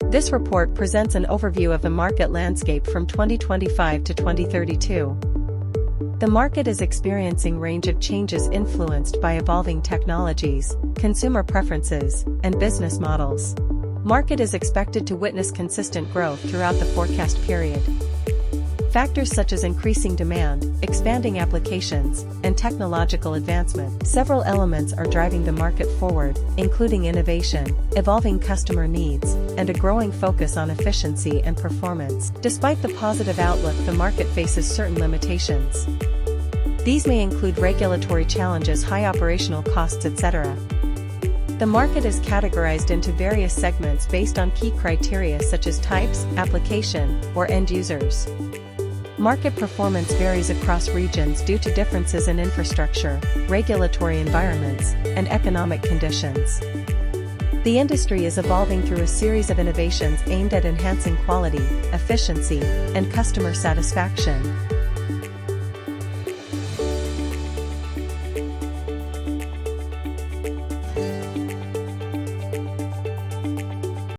This report presents an overview of the market landscape from 2025 to 2032. The market is experiencing a range of changes influenced by evolving technologies, consumer preferences, and business models. Market is expected to witness consistent growth throughout the forecast period. Factors such as increasing demand, expanding applications, and technological advancement. Several elements are driving the market forward, including innovation, evolving customer needs, and a growing focus on efficiency and performance. Despite the positive outlook, the market faces certain limitations. These may include regulatory challenges, high operational costs, etc. The market is categorized into various segments based on key criteria such as types, application, or end users. Market performance varies across regions due to differences in infrastructure, regulatory environments, and economic conditions. The industry is evolving through a series of innovations aimed at enhancing quality, efficiency, and customer satisfaction.